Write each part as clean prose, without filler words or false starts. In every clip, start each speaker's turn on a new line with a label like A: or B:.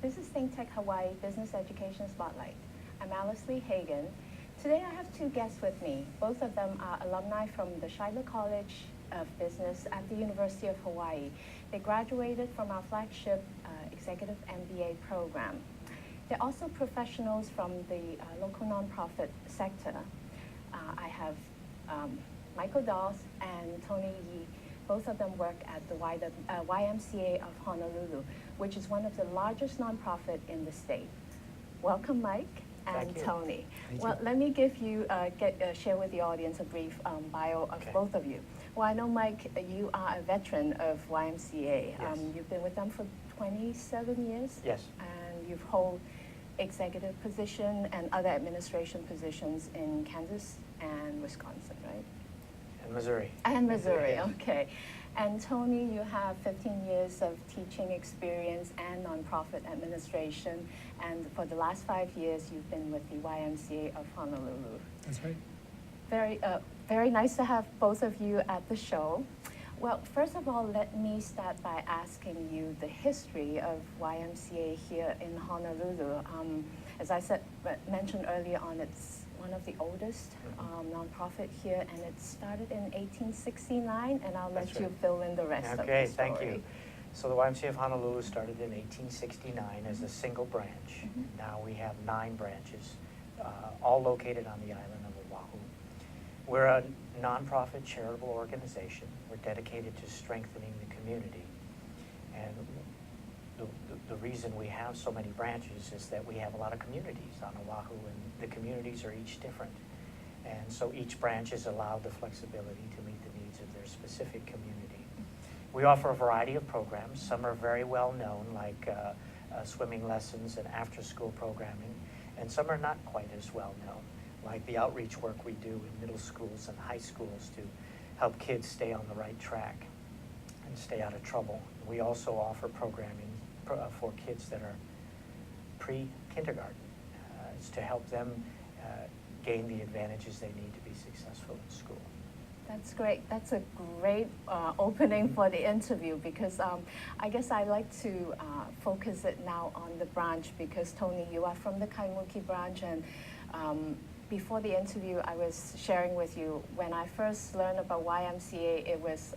A: This is ThinkTech Hawaii Business Education Spotlight. I'm Alice Li Hagan. Today I have two guests with me. Both of them are alumni from the Shiloh College of Business at the University of Hawaii. They graduated from our flagship Executive MBA program. They're also professionals from the local nonprofit sector. I have Michael Dawes and Tony Yee. Both of them work at the YMCA of Honolulu, which is one of the largest nonprofit in the state. Welcome, Mike and Tony. Well, let me give you share with the audience a brief bio of both of you. Well, I know, Mike, you are a veteran of YMCA.
B: Yes.
A: You've been with them for 27 years.
B: Yes.
A: And you've held executive position and other administration positions in Kansas and Wisconsin, right?
B: And Missouri.
A: And Missouri, okay. And Tony, you have 15 years of teaching experience and nonprofit administration, and for the last 5 years, you've been with the YMCA of Honolulu.
C: That's right.
A: Very nice to have both of you at the show. Well, first of all, let me start by asking you the history of YMCA here in Honolulu. As I mentioned earlier on, it's one of the oldest nonprofit here, and it started in 1869, and I'll let you fill in the rest of the story.
B: Okay, thank you. So the YMCA of Honolulu started in 1869 as a single branch. Now we have 9 branches, all located on the island of Oahu. We're a nonprofit charitable organization. We're dedicated to strengthening the community. And the reason we have so many branches is that we have a lot of communities on Oahu, and the communities are each different. And so each branch is allowed the flexibility to meet the needs of their specific community. We offer a variety of programs. Some are very well known, like swimming lessons and after-school programming, and some are not quite as well known, like the outreach work we do in middle schools and high schools to help kids stay on the right track and stay out of trouble. We also offer programming for kids that are pre-kindergarten. It's to help them gain the advantages they need to be successful in school.
A: That's great. That's a great opening for the interview, because I guess I like to focus it now on the branch, because Tony, you are from the Kaimuki branch, and before the interview, I was sharing with you, when I first learned about YMCA, it was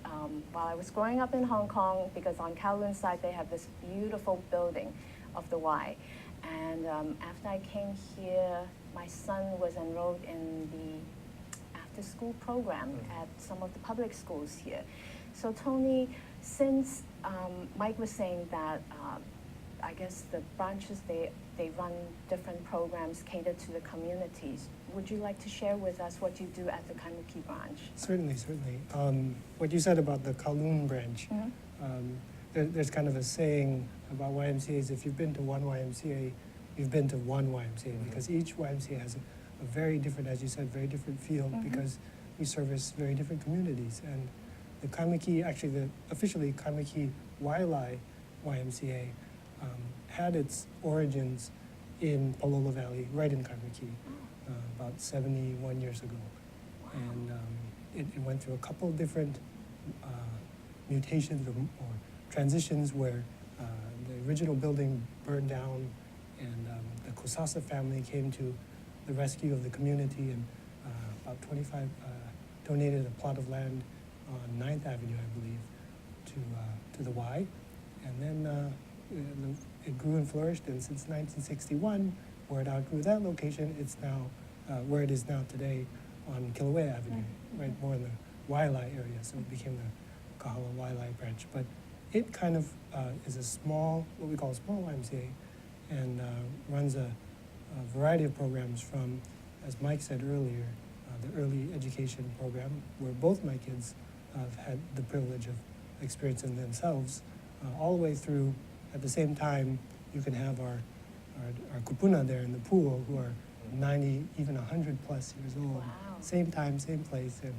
A: while I was growing up in Hong Kong, because on Kowloon side, they have this beautiful building of the Y. And after I came here, my son was enrolled in the after-school program at some of the public schools here. So Tony, since Mike was saying that I guess the branches, they run different programs catered to the communities. Would you like to share with us what you do at the Kaimuki branch?
C: Certainly. What you said about the Kowloon branch, there's kind of a saying about YMCAs: if you've been to one YMCA, you've been to one YMCA, because each YMCA has a very different, as you said, very different feel, because we service very different communities. And the Kaimuki, actually officially Kaimuki Wailai YMCA, had its origins in Palolo Valley, right in Kaimuki, about 71 years ago.
A: Wow.
C: And it went through a couple different mutations or transitions, where the original building burned down, and the Kosasa family came to the rescue of the community, and about 25 donated a plot of land on 9th Avenue, I believe, to the Y. And then it grew and flourished, and since 1961, where it outgrew that location, it's now where it is now today on Kilauea Avenue, right, more in the Wailai area, so it became the Kahala Wailai branch. But it kind of is a small, what we call a small YMCA, and runs a variety of programs from, as Mike said earlier, the early education program, where both my kids have had the privilege of experiencing themselves, all the way through. At the same time, you can have our kupuna there in the pool, who are 90, even 100 plus years old.
A: Wow.
C: Same time, same place, and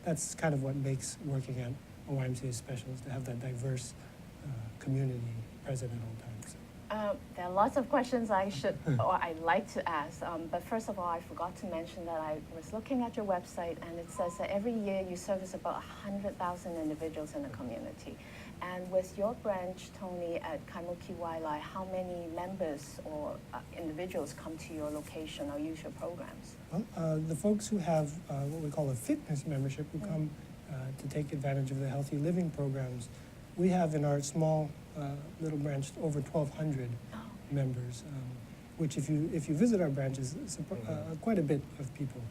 C: that's kind of what makes working at a YMCA special, is to have that diverse community present at all times.
A: There are lots of questions I should or I'd like to ask, but first of all, I forgot to mention that I was looking at your website, and it says that every year you service about 100,000 individuals in the community. And with your branch, Tony, at Kaimuki Wailai, how many members or individuals come to your location or use your programs?
C: Well, the folks who have what we call a fitness membership, who come to take advantage of the healthy living programs, we have in our small little branch over 1,200 members, which if you visit our branches, it's quite a bit of people.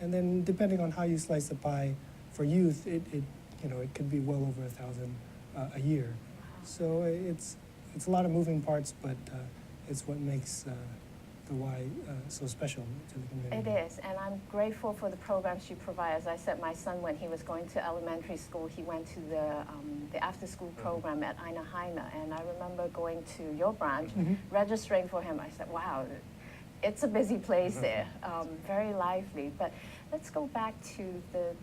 C: And then depending on how you slice the pie, for youth, it could be well over 1,000 a year. So it's a lot of moving parts, but it's what makes the Y so special to the community.
A: It is, and I'm grateful for the programs you provide. As I said, my son, when he was going to elementary school, he went to the after-school program at Aina Haina, and I remember going to your branch, registering for him. I said, wow, it's a busy place there, very lively. But let's go back to the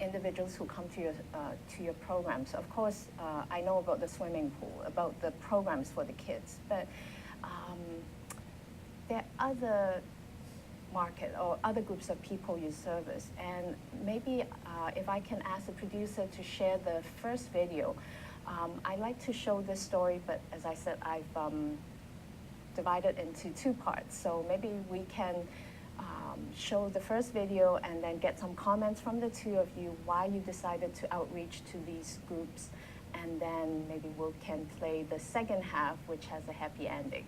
A: individuals who come to your programs. Of course, I know about the swimming pool, about the programs for the kids, but there are other market or other groups of people you service. And maybe if I can ask the producer to share the first video, I'd like to show this story, but as I said, I've divided into two parts. So maybe we can show the first video and then get some comments from the two of you why you decided to outreach to these groups, and then maybe we can play the second half, which has a happy ending,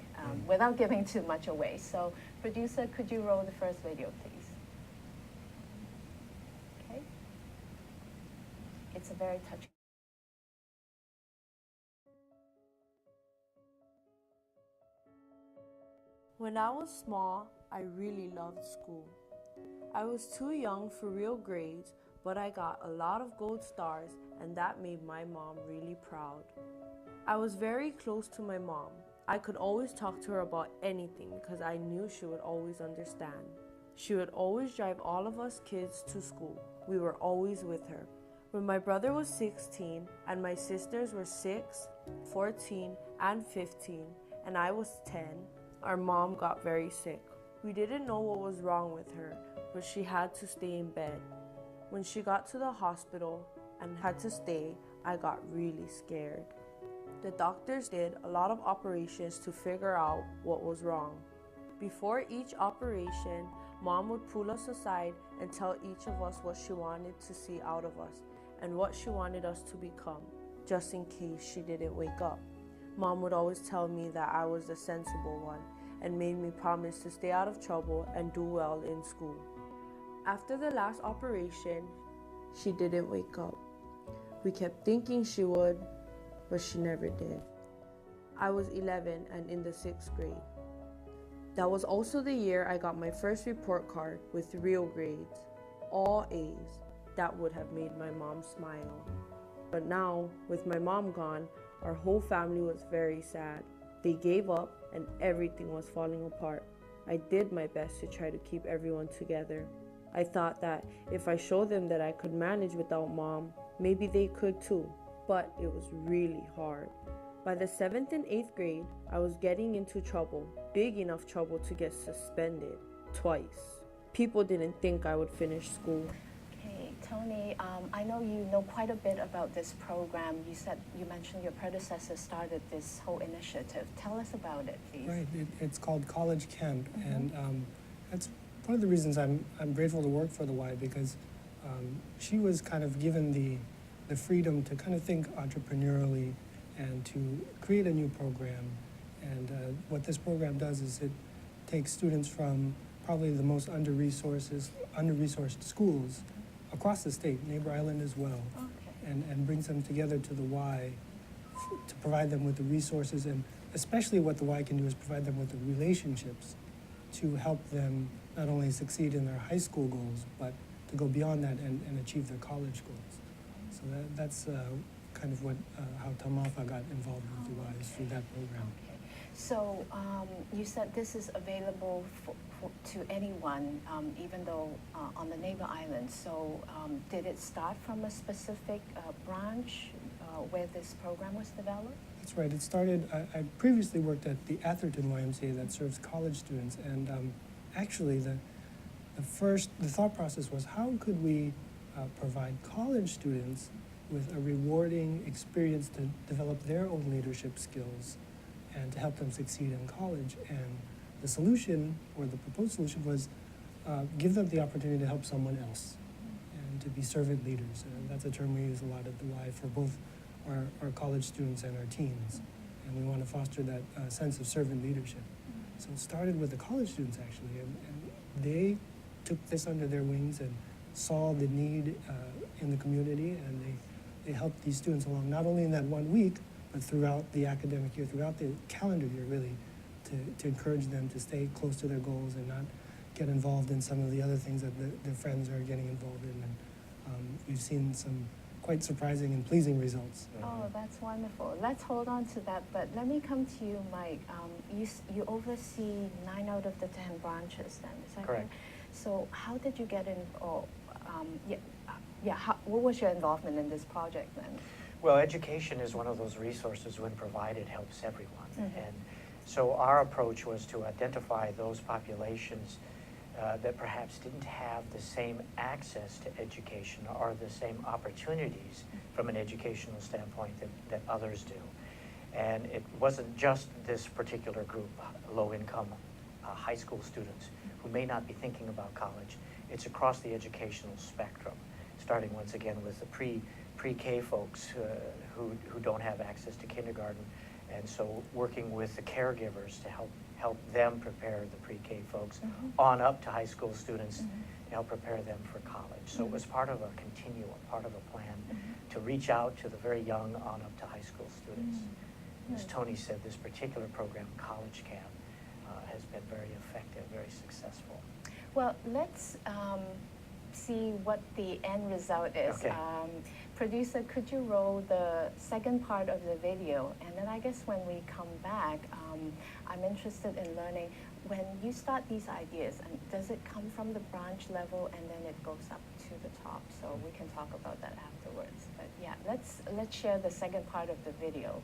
A: without giving too much away. So producer, could you roll the first video, please? Okay. It's a very touching.
D: When I was small, I really loved school. I was too young for real grades, but I got a lot of gold stars, and that made my mom really proud. I was very close to my mom. I could always talk to her about anything because I knew she would always understand. She would always drive all of us kids to school. We were always with her. When my brother was 16 and my sisters were 6, 14, and 15, and I was 10, our mom got very sick. We didn't know what was wrong with her, but she had to stay in bed. When she got to the hospital and had to stay, I got really scared. The doctors did a lot of operations to figure out what was wrong. Before each operation, Mom would pull us aside and tell each of us what she wanted to see out of us and what she wanted us to become, just in case she didn't wake up. Mom would always tell me that I was the sensible one and made me promise to stay out of trouble and do well in school. After the last operation, she didn't wake up. We kept thinking she would, but she never did. I was 11 and in the 6th grade. That was also the year I got my first report card with real grades, all A's. That would have made my mom smile. But now, with my mom gone, our whole family was very sad. They gave up and everything was falling apart. I did my best to try to keep everyone together. I thought that if I showed them that I could manage without Mom, maybe they could too. But it was really hard. By the 7th and 8th grade, I was getting into trouble, big enough trouble to get suspended twice. People didn't think I would finish school.
A: Okay, Tony, I know you know quite a bit about this program. You mentioned your predecessor started this whole initiative. Tell us about it, please.
C: Right, it's called College Camp, and that's one of the reasons I'm grateful to work for the Y, because she was kind of given the freedom to kind of think entrepreneurially and to create a new program. And what this program does is it takes students from probably the most under-resourced schools across the state, neighbor island as well, and brings them together to the Y to provide them with the resources, and especially what the Y can do is provide them with the relationships to help them not only succeed in their high school goals, but to go beyond that and achieve their college goals. So that's kind of what how Tamafa got involved with the Y, is through that program.
A: Okay. So you said this is available to anyone, even though on the neighbor islands. So did it start from a specific branch? where this program was developed?
C: That's right. It started, I previously worked at the Atherton YMCA that serves college students, and actually the thought process was, how could we provide college students with a rewarding experience to develop their own leadership skills and to help them succeed in college. And the solution, or the proposed solution, was give them the opportunity to help someone else and to be servant leaders. And that's a term we use a lot at the Y for both our college students and our teens. And we want to foster that sense of servant leadership. So it started with the college students, actually, and they took this under their wings and saw the need in the community, and they helped these students along, not only in that 1 week, but throughout the academic year, throughout the calendar year, really, to encourage them to stay close to their goals and not get involved in some of the other things that their friends are getting involved in. And we've seen some quite surprising and pleasing results.
A: Oh, that's wonderful. Let's hold on to that, but let me come to you, Mike. You oversee 9 out of the 10 branches then, is that
B: Correct.
A: So how did you get in, what was your involvement in this project then?
B: Well, education is one of those resources, when provided, helps everyone.
A: Mm-hmm.
B: And so our approach was to identify those populations that perhaps didn't have the same access to education or the same opportunities from an educational standpoint that others do. And it wasn't just this particular group, low-income high school students who may not be thinking about college. It's across the educational spectrum, starting once again with the pre-K folks who don't have access to kindergarten, and so working with the caregivers to help them prepare the pre-K folks on up to high school students to help prepare them for college. So it was part of a continuum, part of a plan to reach out to the very young on up to high school students. As Tony said, this particular program, College Camp, has been very effective, very successful.
A: Well, let's see what the end result is.
B: Okay.
A: Producer, could you roll the second part of the video? And then I guess when we come back, I'm interested in learning, when you start these ideas, and does it come from the branch level and then it goes up to the top? So we can talk about that afterwards. But yeah, let's share the second part of the video.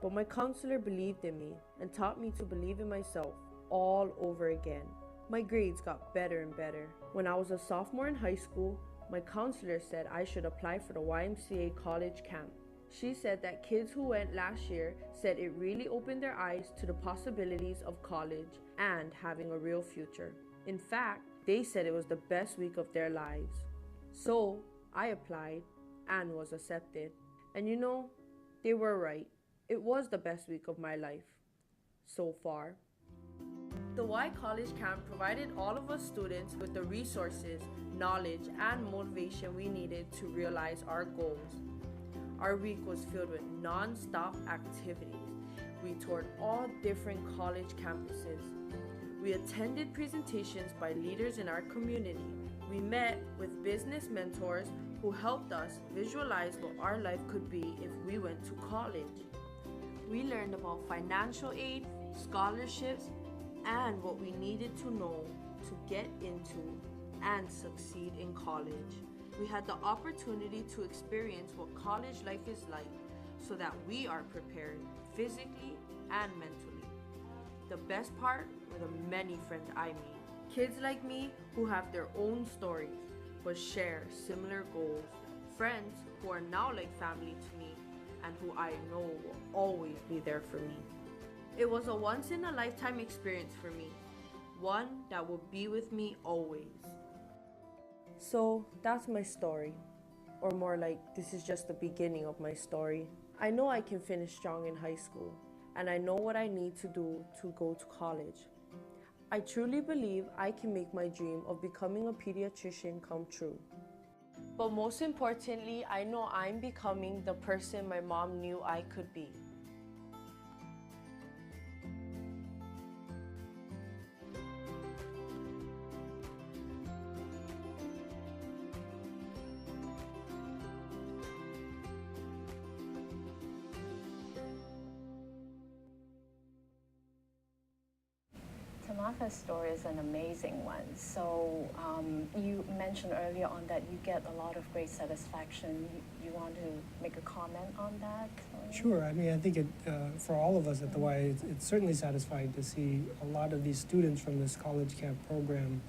D: But my counselor believed in me and taught me to believe in myself all over again. My grades got better and better. When I was a sophomore in high school, my counselor said I should apply for the YMCA college camp. She said that kids who went last year said it really opened their eyes to the possibilities of college and having a real future. In fact, they said it was the best week of their lives. So I applied and was accepted. And you know, they were right. It was the best week of my life so far. The Y College Camp provided all of us students with the resources, knowledge, and motivation we needed to realize our goals. Our week was filled with non-stop activities. We toured all different college campuses. We attended presentations by leaders in our community. We met with business mentors who helped us visualize what our life could be if we went to college. We learned about financial aid, scholarships, and what we needed to know to get into and succeed in college. We had the opportunity to experience what college life is like so that we are prepared physically and mentally. The best part were the many friends I made. Kids like me who have their own stories but share similar goals. Friends who are now like family to me and who I know will always be there for me. It was a once-in-a-lifetime experience for me, one that will be with me always. So that's my story, or more like this is just the beginning of my story. I know I can finish strong in high school, and I know what I need to do to go to college. I truly believe I can make my dream of becoming a pediatrician come true. But most importantly, I know I'm becoming the person my mom knew I could be.
A: Martha's story is an amazing one. So you mentioned earlier on that you get a lot of great satisfaction. You want to make a comment on that?
C: Sure. I mean, I think for all of us at the Y, it's certainly satisfying to see a lot of these students from this college camp program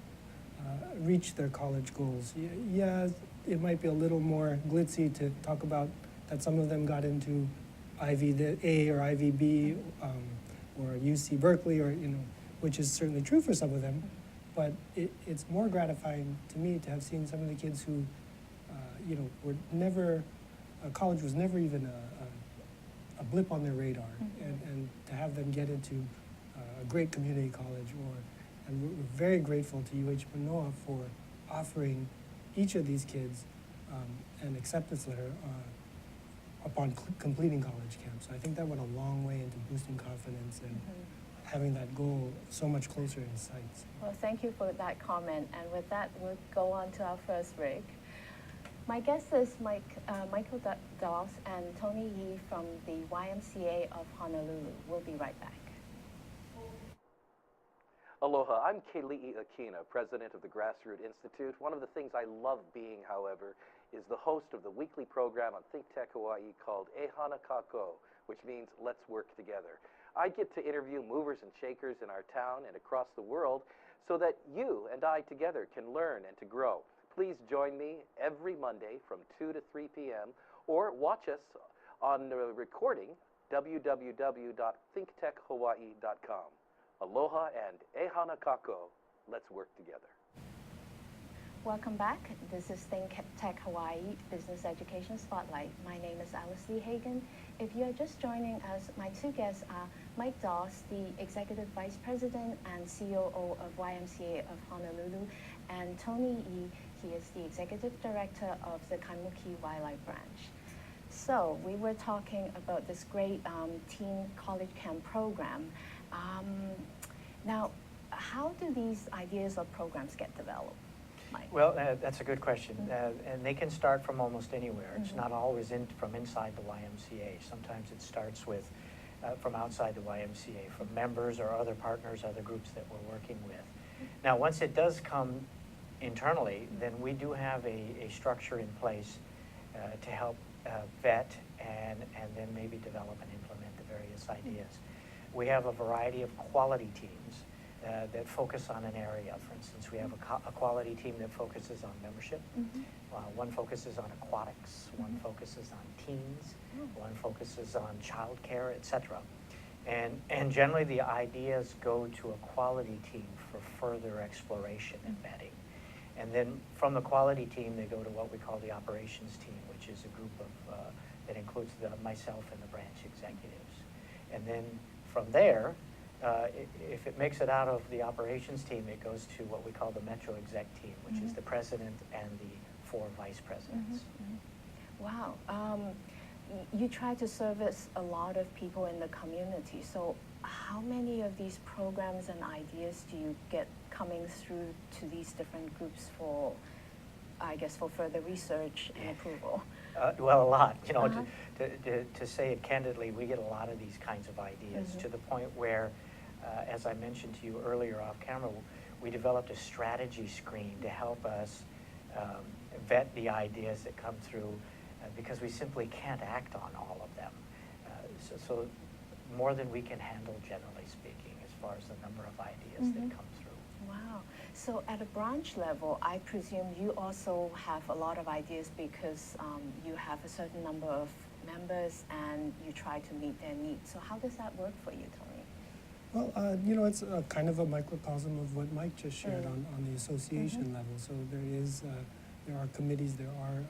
C: reach their college goals. Yeah, it might be a little more glitzy to talk about that some of them got into IVA or IVB or UC Berkeley, or which is certainly true for some of them. But it's more gratifying to me to have seen some of the kids who, were never, college was never even a blip on their radar, and to have them get into a great community college, and we're very grateful to UH Manoa for offering each of these kids an acceptance letter upon completing college camp. So I think that went a long way into boosting confidence and having that goal so much closer in sight.
A: Well, thank you for that comment. And with that, we'll go on to our first break. My guest is Michael Doss and Tony Yee from the YMCA of Honolulu. We'll be right back.
E: Aloha, I'm Keli'i Akina, president of the Grassroot Institute. One of the things I love being, however, is the host of the weekly program on ThinkTech Hawaii called E Hana Kako, which means let's work together. I get to interview movers and shakers in our town and across the world so that you and I together can learn and to grow. Please join me every Monday from 2 to 3 p.m. or watch us on the recording www.thinktechhawaii.com. Aloha and E Hana Kako. Let's work together.
A: Welcome back. This is ThinkTech Hawaii Business Education Spotlight. My name is Alice Li Hagan. If you are just joining us, my two guests are Mike Doss, the Executive Vice President and COO of YMCA of Honolulu, and Tony Yee. He is the Executive Director of the Kaimuki Wildlife Branch. So we were talking about this great teen college camp program. Now, how do these ideas or programs get developed, Mike?
B: Well, that's a good question. And they can start from almost anywhere. It's not always from inside the YMCA. Sometimes it starts with from outside the YMCA, from members or other partners, other groups that we're working with. Now, once it does come internally, then we do have a structure in place to help vet and then maybe develop and implement the various ideas. We have a variety of quality teams that focus on an area. For instance, we have a quality team that focuses on membership. One focuses on aquatics. One focuses on teens. One focuses on childcare, etc. And generally, the ideas go to a quality team for further exploration and vetting. And then from the quality team, they go to what we call the operations team, which is a group of that includes myself and the branch executives. And then from there, if it makes it out of the operations team, it goes to what we call the Metro Exec team, which is the president and the 4 vice presidents.
A: Wow. You try to service a lot of people in the community. So how many of these programs and ideas do you get coming through to these different groups for, I guess, for further research and approval?
B: Well, a lot. You know, to say it candidly, we get a lot of these kinds of ideas to the point where, as I mentioned to you earlier off camera, we developed a strategy screen to help us vet the ideas that come through because we simply can't act on all of them. So more than we can handle, generally speaking, as far as the number of ideas that come through.
A: Wow. So at a branch level, I presume you also have a lot of ideas because you have a certain number of members and you try to meet their needs. So how does that work for you, Tony?
C: Well, it's kind of a microcosm of what Mike just shared on the association level. So there are committees, there are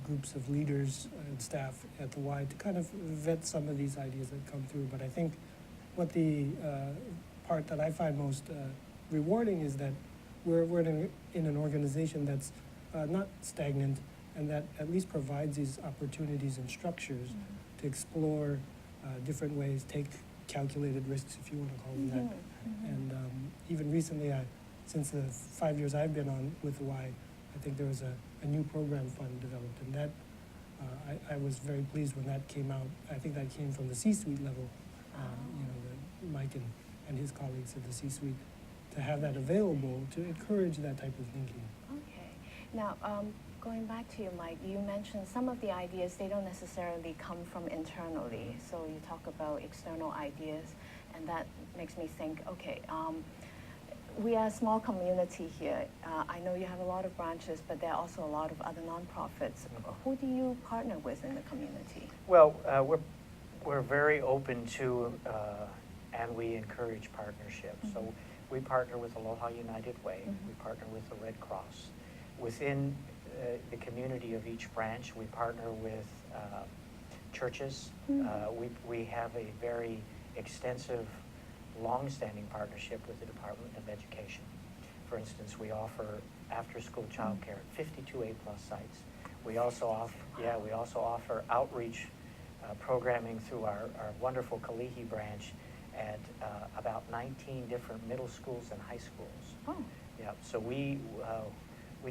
C: groups of leaders and staff at the Y to kind of vet some of these ideas that come through. But I think what the part that I find most rewarding is that we're in an organization that's not stagnant and that at least provides these opportunities and structures to explore different ways, take calculated risks, if you want to call them that. And even recently, since the 5 years I've been on with the Y, I think there was a new program fund developed, and that I was very pleased when that came out. I think that came from the C-suite level, Mike and his colleagues at the C-suite to have that available to encourage that type of thinking.
A: Okay. Now, going back to you, Mike, you mentioned some of the ideas, they don't necessarily come from internally. So you talk about external ideas, and that makes me think, okay, we are a small community here. I know you have a lot of branches, but there are also a lot of other nonprofits. Who do you partner with in the community?
B: Well, we're very open to, and we encourage partnerships. So we partner with Aloha United Way. We partner with the Red Cross. Within the community of each branch, we partner with churches. We have a very extensive, long-standing partnership with the Department of Education. For instance, we offer after-school childcare at 52 A-plus sites. We also offer outreach programming through our wonderful Kalihi branch at about 19 different middle schools and high schools.
A: Oh.
B: Yeah, so we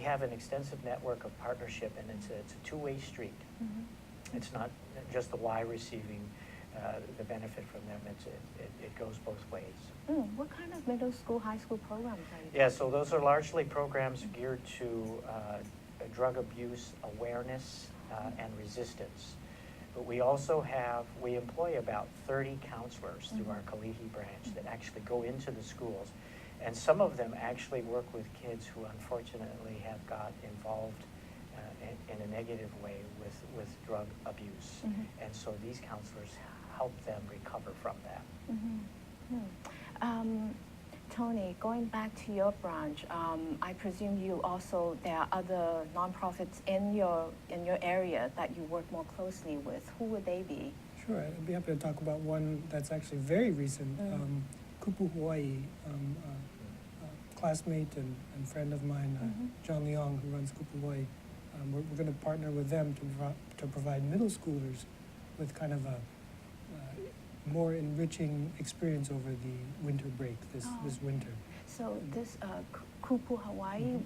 B: have an extensive network of partnership, and it's a two-way street. It's not just the Y receiving the benefit from them. It goes both ways.
A: What kind of middle school, high school programs are you
B: Yeah, so those are largely programs geared to drug abuse awareness and resistance. But we also we employ about 30 counselors through our Kalihi branch that actually go into the schools. And some of them actually work with kids who unfortunately have got involved in a negative way with drug abuse. And so these counselors help them recover from that.
A: Tony, going back to your branch, I presume there are other nonprofits in your area that you work more closely with. Who would they be?
C: Sure, I'd be happy to talk about one that's actually very recent. Kupu Hawaii, a classmate and friend of mine, John Leong, who runs Kupu Hawaii. We're going to partner with them to provide middle schoolers with kind of a more enriching experience over the winter break this winter.
A: So this Kupu Hawaii,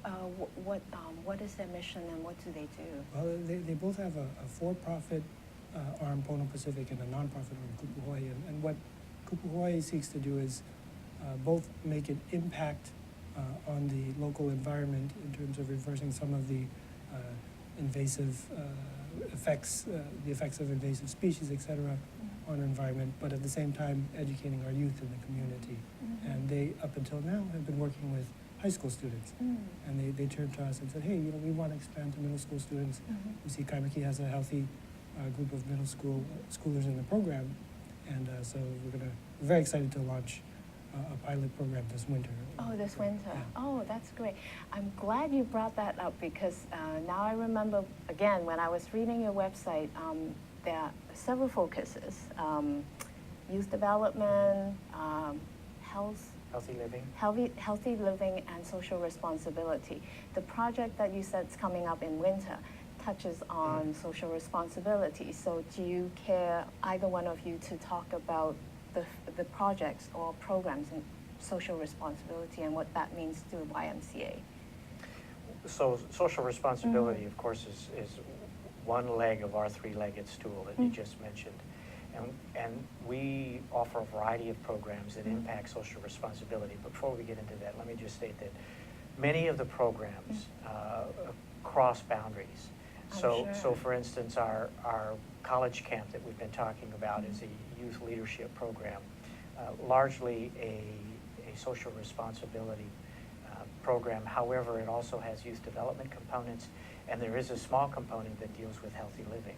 A: what is their mission and what do they do?
C: Well, they both have a for-profit arm, Pono Pacific, and a non-profit arm, Kupu Hawaii. And what Kupu Hawaii seeks to do is both make an impact on the local environment in terms of reversing some of the invasive effects, the effects of invasive species, etc., on our environment, but at the same time educating our youth in the community. And they, up until now, have been working with high school students. And they turned to us and said, hey, we want to expand to middle school students. We see Kaimaki has a healthy group of middle school schoolers in the program. And so we're very excited to launch a pilot program this winter.
A: Oh, this winter.
C: Yeah.
A: Oh, that's great. I'm glad you brought that up because now I remember, again, when I was reading your website, there are several focuses. Youth development, healthy living, and social responsibility. The project that you said is coming up in winter touches on social responsibility. So do you care, either one of you, to talk about the projects or programs in social responsibility and what that means to YMCA?
B: So social responsibility, of course, is one leg of our three-legged stool that you just mentioned. And we offer a variety of programs that impact social responsibility. But before we get into that, let me just state that many of the programs cross boundaries. So for instance, our college camp that we've been talking about is a youth leadership program, largely a social responsibility program. However, it also has youth development components, and there is a small component that deals with healthy living.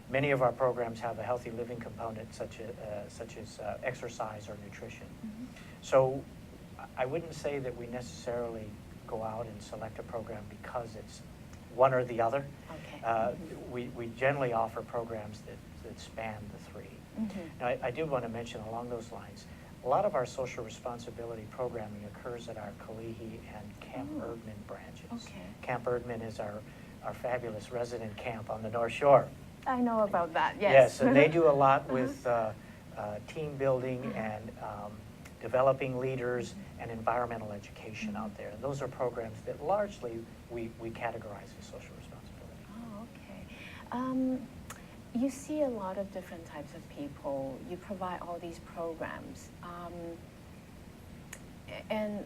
B: Many of our programs have a healthy living component, such as exercise or nutrition. So I wouldn't say that we necessarily go out and select a program because it's one or the other.
A: Okay.
B: We generally offer programs that span the three. Now, I do want to mention along those lines, a lot of our social responsibility programming occurs at our Kalihi and Camp Erdman branches.
A: Okay.
B: Camp Erdman is our fabulous resident camp on the North Shore.
A: I know about that, yes.
B: Yes, and they do a lot with team building and developing leaders and environmental education out there. And those are programs that largely we categorize as social responsibility.
A: Oh, okay. You see a lot of different types of people. You provide all these programs. And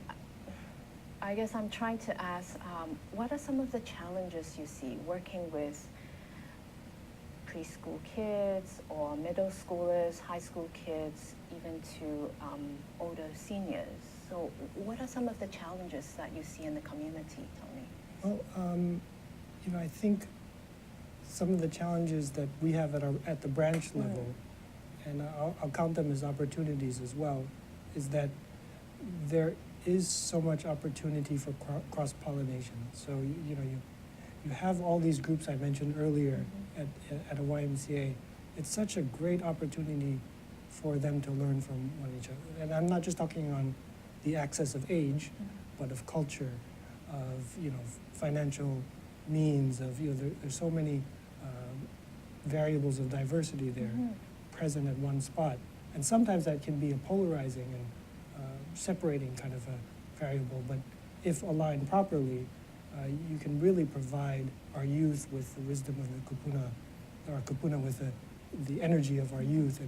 A: I guess I'm trying to ask, what are some of the challenges you see working with preschool kids or middle schoolers, high school kids, even to older seniors? So what are some of the challenges that you see in the community, Tony?
C: Well, I think some of the challenges that we have at the branch level, and I'll count them as opportunities as well, is that there is so much opportunity for cross-pollination. So you have all these groups I mentioned earlier at a YMCA. It's such a great opportunity for them to learn from one each other. And I'm not just talking on the axis of age, but of culture, of financial means, of there's so many variables of diversity there present at one spot. And sometimes that can be a polarizing and separating kind of a variable, but if aligned properly, you can really provide our youth with the wisdom of the kupuna, or kupuna with the energy of our youth,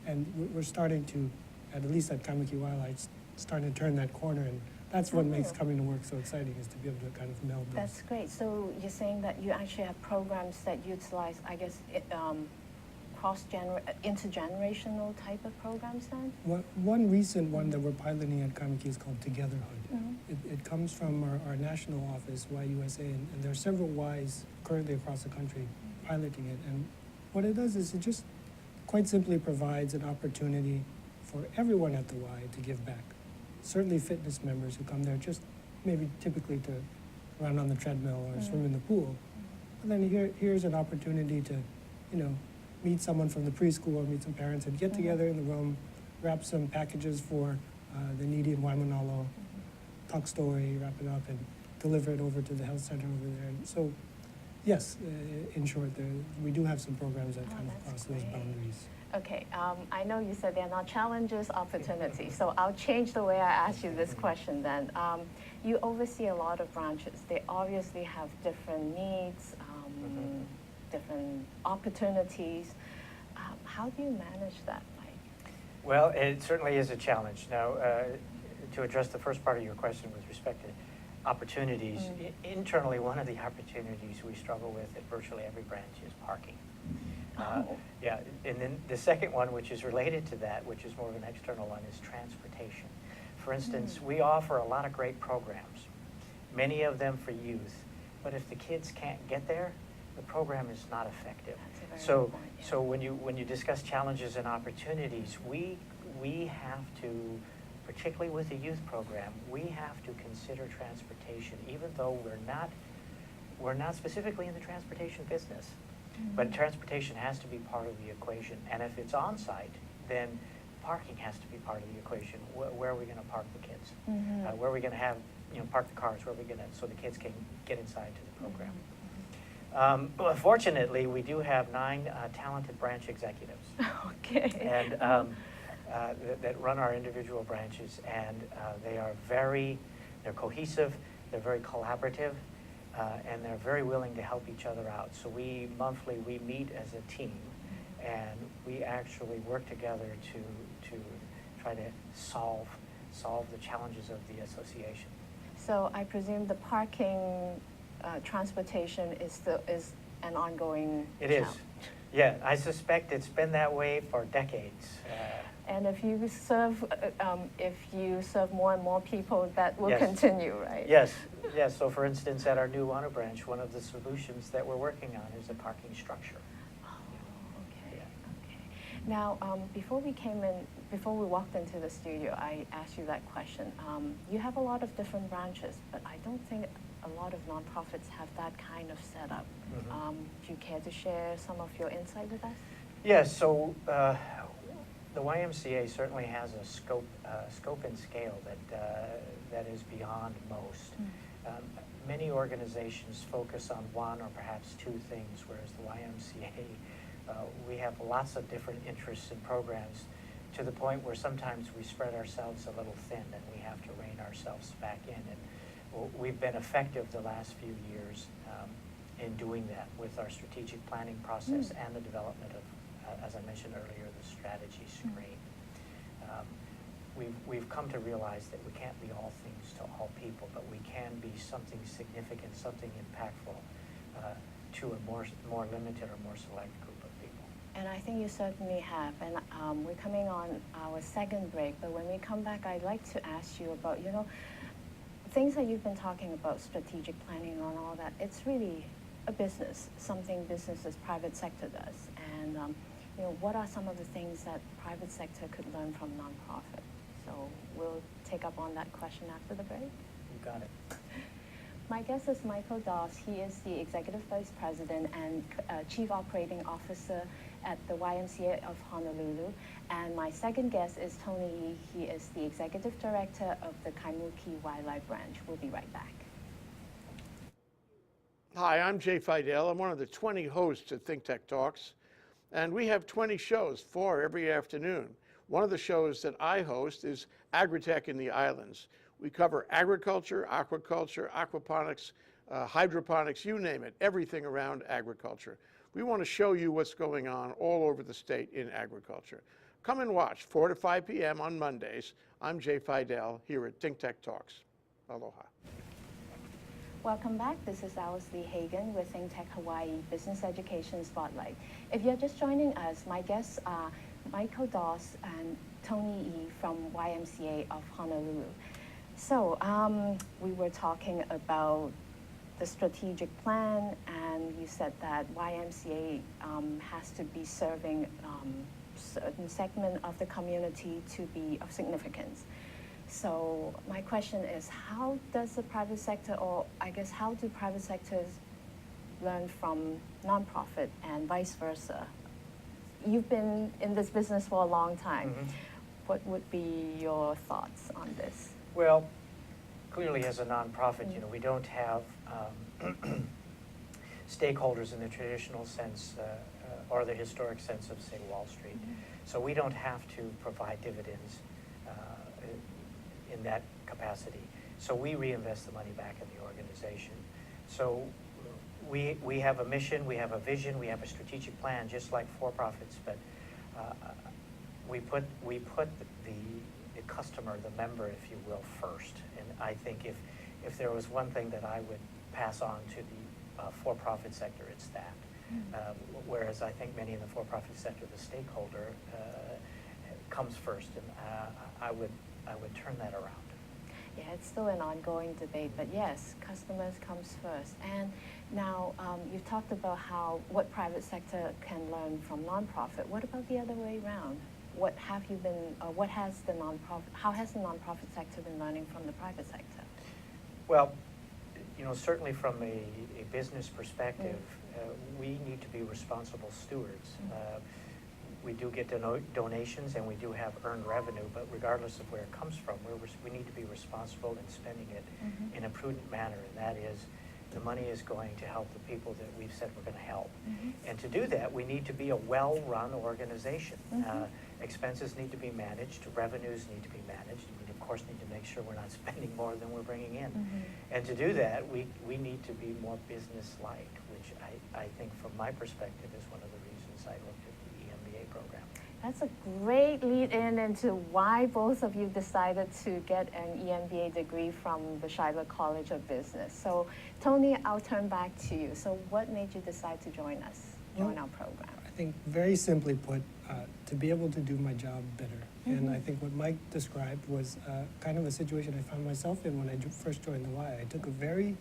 C: and we're starting to, at least at Kaimuki Wildlife, starting to turn that corner, and that's what makes coming to work so exciting, is to be able to kind of meld those.
A: That's great. So you're saying that you actually have programs that utilize, I guess, intergenerational type of programs then?
C: One recent one that we're piloting at Kaimuki is called Togetherhood. It comes from our national office, YUSA, and there are several Ys currently across the country piloting it. And what it does is it just quite simply provides an opportunity for everyone at the Y to give back. Certainly fitness members who come there just maybe typically to run on the treadmill or swim in the pool. And then here's an opportunity to, meet someone from the preschool, meet some parents, and get together in the room, wrap some packages for the needy in Waimanalo, talk story, wrap it up, and deliver it over to the health center over there. And so, yes, in short, we do have some programs that kind of cross those boundaries.
A: Okay, I know you said they're not challenges, opportunities, so I'll change the way I ask you this question then. You oversee a lot of branches. They obviously have different needs, different opportunities. How do you manage that, Mike?
B: Well, it certainly is a challenge. Now, to address the first part of your question with respect to opportunities, internally, one of the opportunities we struggle with at virtually every branch is parking. Yeah, and then the second one, which is related to that, which is more of an external one, is transportation. For instance, we offer a lot of great programs, many of them for youth, but if the kids can't get there, the program is not effective. So when you discuss challenges and opportunities, we have to, particularly with the youth program, we have to consider transportation, even though we're not specifically in the transportation business. But transportation has to be part of the equation, and if it's on-site, then parking has to be part of the equation. Where are we going to park the kids? Where are we going to have, park the cars? Where are we going to, so the kids can get inside to the program? Well, fortunately, we do have 9 talented branch executives.
A: Okay.
B: And that run our individual branches, and they're cohesive, they're very collaborative, and they're very willing to help each other out. So monthly we meet as a team, and we actually work together to try to solve the challenges of the association.
A: So I presume the parking transportation is an ongoing challenge.
B: It is. Yeah, I suspect it's been that way for decades.
A: And if you serve more and more people, that will continue, right?
B: Yes. So, for instance, at our new Wano branch, one of the solutions that we're working on is a parking structure.
A: Oh, okay. Now, before we walked into the studio, I asked you that question. You have a lot of different branches, but I don't think a lot of nonprofits have that kind of setup. Do you care to share some of your insight with us?
B: Yes. So the YMCA certainly has a scope and scale that is beyond most. Many organizations focus on one or perhaps 2 things, whereas the YMCA, we have lots of different interests and programs, to the point where sometimes we spread ourselves a little thin and we have to rein ourselves back in. And we've been effective the last few years in doing that with our strategic planning process and the development of, as I mentioned earlier, the strategy screen. we've come to realize that we can't be all things to all people, but we can be something significant, something impactful to a more limited or more select group of people.
A: And I think you certainly have. And we're coming on our second break, but when we come back, I'd like to ask you about, things that you've been talking about, strategic planning and all that. It's really a business, something businesses, private sector does. And what are some of the things that private sector could learn from nonprofit? So we'll take up on that question after the break.
B: You got it.
A: My guest is Michael Doss. He is the Executive Vice President and Chief Operating Officer at the YMCA of Honolulu. And my second guest is Tony Yee. He is the Executive Director of the Kaimuki Wildlife Branch. We'll be right back.
F: Hi, I'm Jay Fidel. I'm one of the 20 hosts at ThinkTech Talks. And we have 20 shows, 4 every afternoon. One of the shows that I host is Agritech in the Islands. We cover agriculture, aquaculture, aquaponics, hydroponics, you name it, everything around agriculture. We want to show you what's going on all over the state in agriculture. Come and watch, 4 to 5 p.m. on Mondays. I'm Jay Fidel here at ThinkTech Talks. Aloha.
A: Welcome back. This is Alice Li Hagan with ThinkTech Hawaii Business Education Spotlight. If you're just joining us, my guests are Michael Doss and Tony Yee from YMCA of Honolulu. So we were talking about the strategic plan, and you said that YMCA has to be serving certain segment of the community to be of significance. So my question is, how does the private sector, or I guess how do private sectors learn from nonprofit and vice versa? You've been in this business for a long time.
B: Mm-hmm.
A: What would be your thoughts on this?
B: Well, clearly as a nonprofit, we don't have stakeholders in the traditional sense or the historic sense of, say, Wall Street. Mm-hmm. So we don't have to provide dividends in that capacity. So we reinvest the money back in the organization. So we have a mission, we have a vision, we have a strategic plan, just like for-profits, but we put the customer, the member, if you will, first. And I think if there was one thing that I would pass on to the for-profit sector, it's that. Whereas I think many in the for-profit sector, the stakeholder comes first, and I would turn that around.
A: Yeah, it's still an ongoing debate, but yes, customers comes first. And now you've talked about what private sector can learn from nonprofit. What about the other way around? How has the nonprofit sector been learning from the private sector?
B: Well, certainly from a business perspective, we need to be responsible stewards. We do get donations and we do have earned revenue, but regardless of where it comes from, we need to be responsible in spending it in a prudent manner, and that is the money is going to help the people that we've said we're going to help. And to do that, we need to be a well-run organization. Expenses need to be managed, revenues need to be managed. We, of course, need to make sure we're not spending more than we're bringing in. And to do that, we need to be more business-like, which I think from my perspective is one of the reasons I looked at the EMBA program.
A: That's a great lead-in into why both of you decided to get an EMBA degree from the Shiloh College of Business. So, Tony, I'll turn back to you. So what made you decide to join our program?
C: I think very simply put, to be able to do my job better. And I think what Mike described was kind of a situation I found myself in when I first joined the Y. I took a very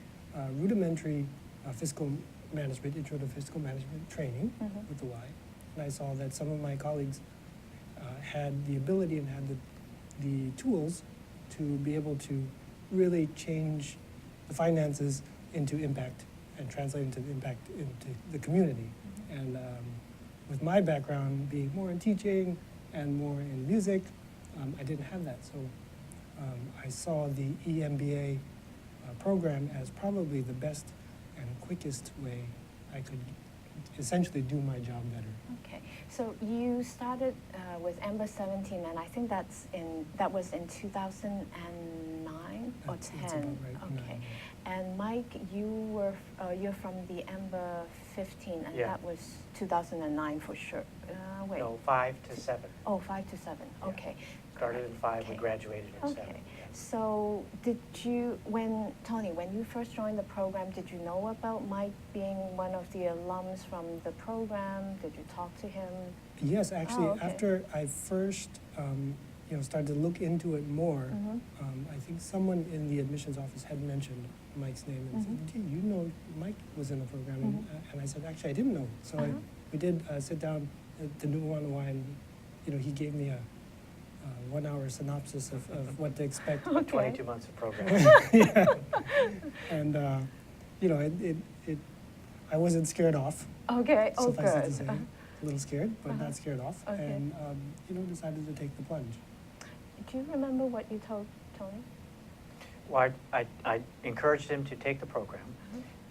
C: rudimentary fiscal management, intro to fiscal management training with the Y. And I saw that some of my colleagues had the ability and had the tools to be able to really change the finances into impact and translate into impact into the community. And with my background being more in teaching and more in music, I didn't have that. So I saw the EMBA program as probably the best and quickest way I could essentially do my job better.
A: Okay, so you started with Ember 17, and I think that was in 2009.
C: That's
A: 10.
C: about right,
A: Okay.
C: 9.
A: And Mike, you're from the Amber 15, and
B: Yeah.
A: that was 2009 for sure. Wait.
B: No, 5 to 7.
A: Oh, 5 to 7.
B: Yeah.
A: Okay.
B: Started in 5, we
A: Okay.
B: graduated in 7.
A: Okay.
B: Yeah.
A: So Tony, when you first joined the program, did you know about Mike being one of the alums from the program? Did you talk to him?
C: Yes, actually,
A: okay.
C: after I first started to look into it more, I think someone in the admissions office had mentioned Mike's name and said, "Gee, you know, Mike was in the program." And I said, "Actually, I didn't know." So we did sit down at the Nuuanua, and he gave me a 1-hour synopsis of what to expect.
A: Okay.
B: 22 months of program.
C: Yeah. And I wasn't scared off.
A: Okay. Oh,
C: Suffice it to
A: good.
C: say, a little scared, but not scared off,
A: Okay.
C: and decided to take the plunge.
A: Do you remember what you told Tony?
B: Well, I encouraged him to take the program,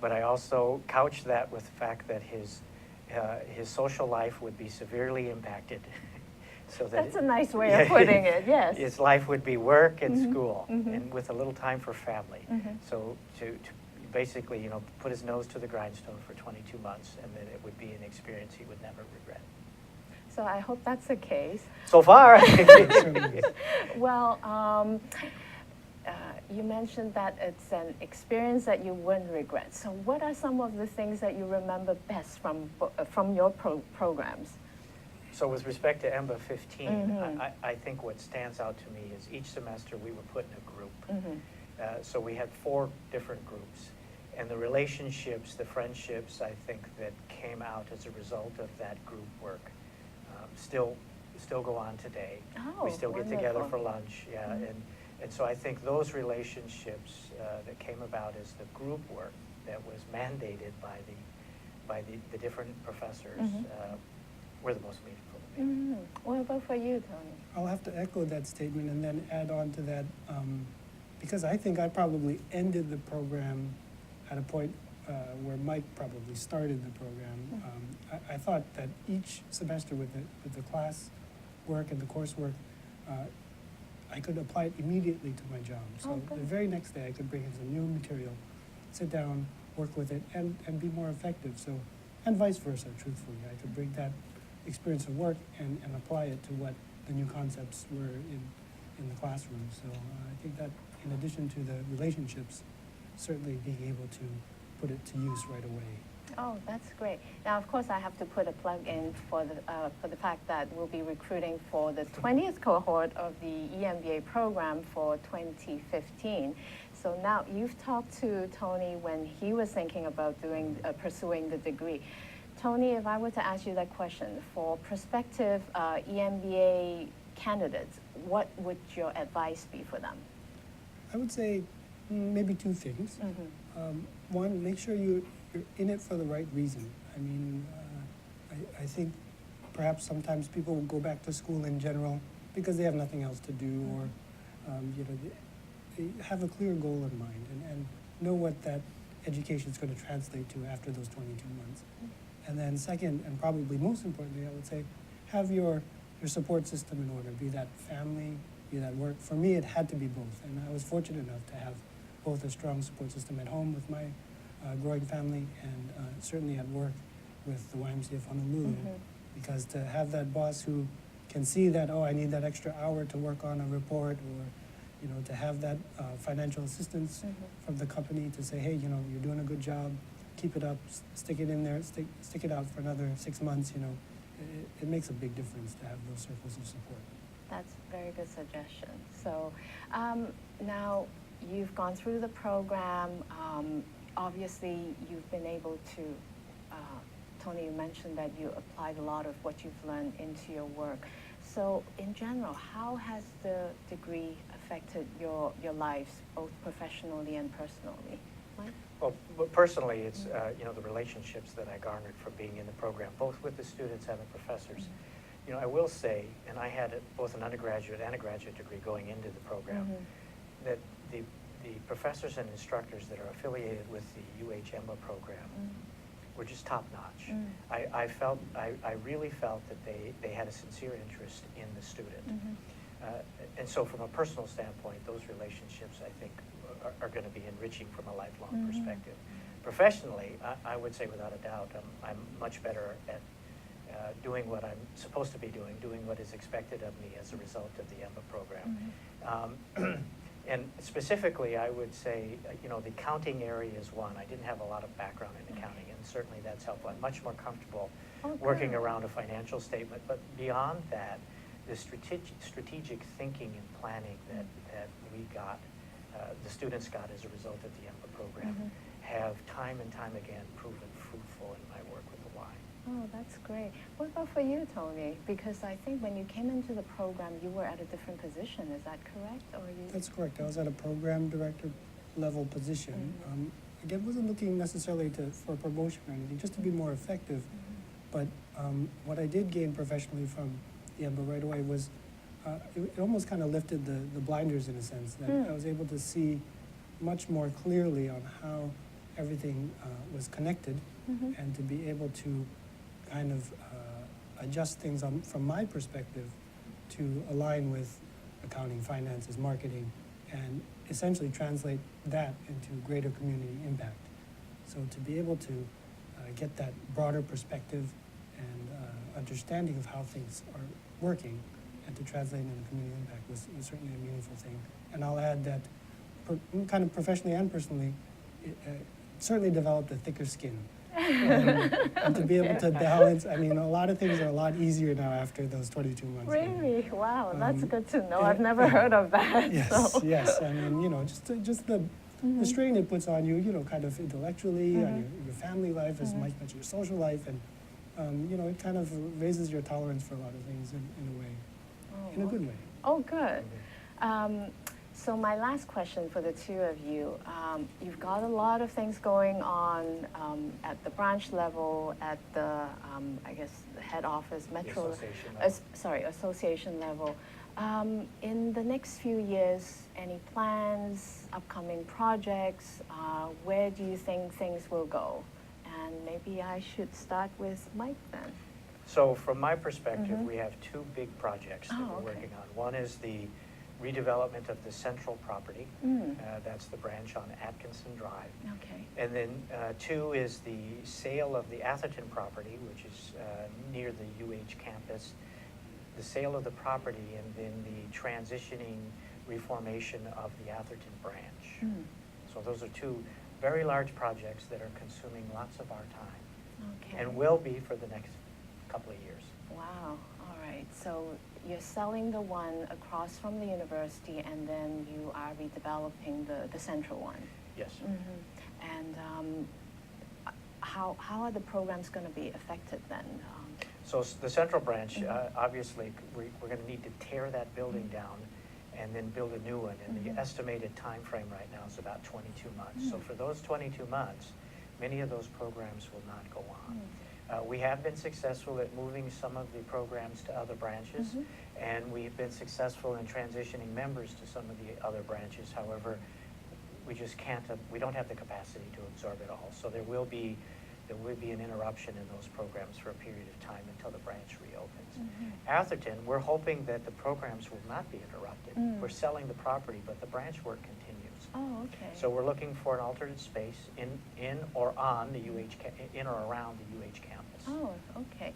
B: but I also couched that with the fact that his social life would be severely impacted. So that
A: That's a nice way of putting it, yes.
B: His life would be work and school, and with a little time for family. So to basically, put his nose to the grindstone for 22 months, and then it would be an experience he would never regret.
A: So I hope that's the case.
B: So far.
A: Well, you mentioned that it's an experience that you wouldn't regret. So what are some of the things that you remember best from your programs?
B: So with respect to EMBA 15, I think what stands out to me is each semester we were put in a group. So we had 4 different groups. And the relationships, the friendships, I think, that came out as a result of that group work still go on today.
A: Oh,
B: we still get together
A: wonderful.
B: for lunch, yeah. And so I think those relationships that came about as the group work that was mandated by the different professors were the most meaningful to me.
A: What about for you, Tony?
C: I'll have to echo that statement and then add on to that, because I think I probably ended the program at a point where Mike probably started the program. I thought that each semester with the class work and the coursework, I could apply it immediately to my job. So the very next day I could bring in some new material, sit down, work with it, and be more effective. So, and vice versa, truthfully. I could bring that experience of work and apply it to what the new concepts were in the classroom. So I think that in addition to the relationships, certainly being able to put it to use right away.
A: Oh, that's great. Now, of course, I have to put a plug in for the fact that we'll be recruiting for the 20th cohort of the EMBA program for 2015. So now you've talked to Tony when he was thinking about pursuing the degree. Tony, if I were to ask you that question, for prospective EMBA candidates, what would your advice be for them?
C: I would say maybe 2 things. One, make sure you're in it for the right reason. I mean, I think perhaps sometimes people will go back to school in general because they have nothing else to do, or they have a clear goal in mind and know what that education is going to translate to after those 22 months. And then second, and probably most importantly, I would say, have your support system in order, be that family, be that work. For me, it had to be both, and I was fortunate enough to have both a strong support system at home with my growing family, and certainly at work with the YMCA of Honolulu, because to have that boss who can see that, oh, I need that extra hour to work on a report, or to have that financial assistance from the company to say, hey, you're doing a good job, keep it up, stick it in there, stick it out for another 6 months, it makes a big difference to have those circles of support.
A: That's a very good suggestion. So now you've gone through the program. Obviously, you've been able to, Tony, you mentioned that you applied a lot of what you've learned into your work. So in general, how has the degree affected your lives, both professionally and personally? Mike?
B: Well, personally, it's the relationships that I garnered from being in the program, both with the students and the professors. I will say, and I had both an undergraduate and a graduate degree going into the program, that the professors and instructors that are affiliated with the UH-EMBA program were just top-notch. I really felt that they had a sincere interest in the student. And so from a personal standpoint, those relationships, I think, are going to be enriching from a lifelong perspective. Professionally, I would say without a doubt, I'm much better at doing what I'm supposed to be doing what is expected of me as a result of the EMBA program. And specifically, I would say, the accounting area is one. I didn't have a lot of background in accounting, and certainly that's helpful. I'm much more comfortable working around a financial statement. But beyond that, the strategic thinking and planning that we got, the students got as a result of the EMBA program, have time and time again proven fruitful in my work with the Y.
A: Oh, that's great. What about for you, Tony? Because I think when you came into the program, you were at a different position. Is that correct? Or you?
C: That's correct. I was at a program director level position. Again, wasn't looking necessarily for promotion or anything, just to be more effective. But what I did gain professionally from the EMBA right away was it almost kind of lifted the blinders in a sense, that I was able to see much more clearly on how everything was connected, and to be able to kind of adjust things from my perspective to align with accounting, finances, marketing, and essentially translate that into greater community impact. So to be able to get that broader perspective and understanding of how things are working and to translate into community impact was certainly a meaningful thing. And I'll add that kind of professionally and personally, it certainly developed a thicker skin. And to be able to balance, I mean, a lot of things are a lot easier now after those 22 months.
A: Really? Wow, that's good to know. I've never heard of that.
C: Yes,
A: so.
C: yes. I mean, just the strain it puts on you, kind of intellectually, on your family life as much as your social life, and it kind of raises your tolerance for a lot of things in a way, in a good way.
A: Oh, good. So my last question for the two of you, you've got a lot of things going on at the branch level, at the, I guess, the head office, metro, association level. In the next few years, any plans, upcoming projects, where do you think things will go? And maybe I should start with Mike then.
B: So from my perspective, we have two big projects that we're working on. One is the redevelopment of the central property. That's the branch on Atkinson Drive.
A: Okay.
B: And then two is the sale of the Atherton property, which is near the UH campus. The sale of the property and then the transitioning reformation of the Atherton branch. So those are two very large projects that are consuming lots of our time.
A: Okay.
B: And will be for the next couple of years.
A: Wow. All right. So you're selling the one across from the university, and then you are redeveloping the central one.
B: Yes.
A: And how are the programs going to be affected then?
B: So the central branch, obviously, we're going to need to tear that building down and then build a new one. And the estimated time frame right now is about 22 months. So for those 22 months, many of those programs will not go on. We have been successful at moving some of the programs to other branches, and we've been successful in transitioning members to some of the other branches. However, we just can't, we don't have the capacity to absorb it all. So there will be an interruption in those programs for a period of time until the branch reopens. Atherton, we're hoping that the programs will not be interrupted. We're selling the property, but the branch work continues.
A: Oh, okay.
B: So we're looking for an alternate space in or on the in or around the UH campus.
A: Oh, okay.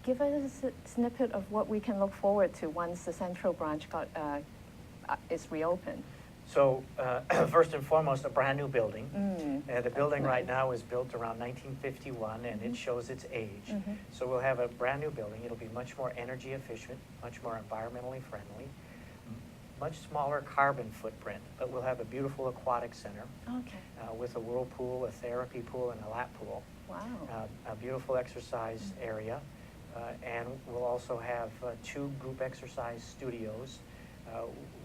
A: Give us a snippet of what we can look forward to once the central branch is reopened.
B: So first and foremost, a brand new building. The building right now is built around 1951, and it shows its age. So we'll have a brand new building. It'll be much more energy efficient, much more environmentally friendly, much smaller carbon footprint, but we'll have a beautiful aquatic center with a whirlpool, a therapy pool, and a lap pool.
A: Wow.
B: A beautiful exercise area, and we'll also have 2 group exercise studios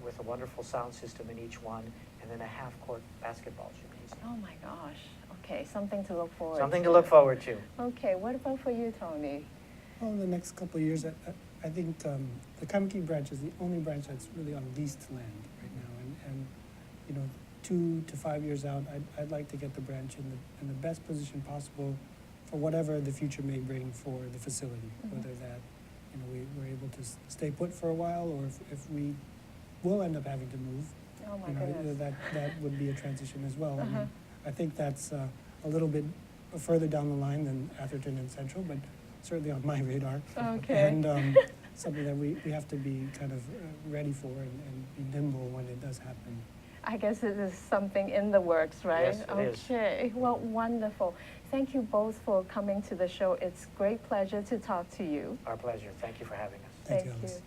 B: with a wonderful sound system in each one, and then a half-court basketball gymnasium.
A: Oh my gosh. Okay, something to look forward to.
B: Something to look forward to.
A: Okay, what about for you, Tony?
C: Well, in the next couple of years, I think the Kaimuki branch is the only branch that's really on leased land right now, and 2 to 5 years out, I'd like to get the branch in the best position possible for whatever the future may bring for the facility, whether that we're able to stay put for a while, or if we will end up having to move
A: Oh my
C: you know,
A: goodness.
C: that would be a transition as well. I
A: Uh-huh.
C: mean, I think that's a little bit further down the line than Atherton and Central, but certainly on my radar.
A: Okay.
C: And something that we have to be kind of ready for and be nimble when it does happen.
A: I guess it is something in the works, right?
B: Yes, it is.
A: Okay, well, wonderful. Thank you both for coming to the show. It's great pleasure to talk to you.
B: Our pleasure. Thank you for having us.
C: Thank you, Alice.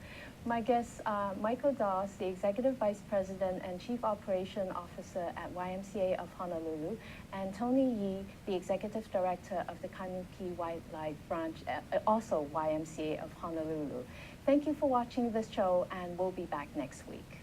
A: My guests are Michael Dawes, the Executive Vice President and Chief Operation Officer at YMCA of Honolulu, and Tony Yee, the Executive Director of the Kaimuki Wildlife Branch, also YMCA of Honolulu. Thank you for watching this show, and we'll be back next week.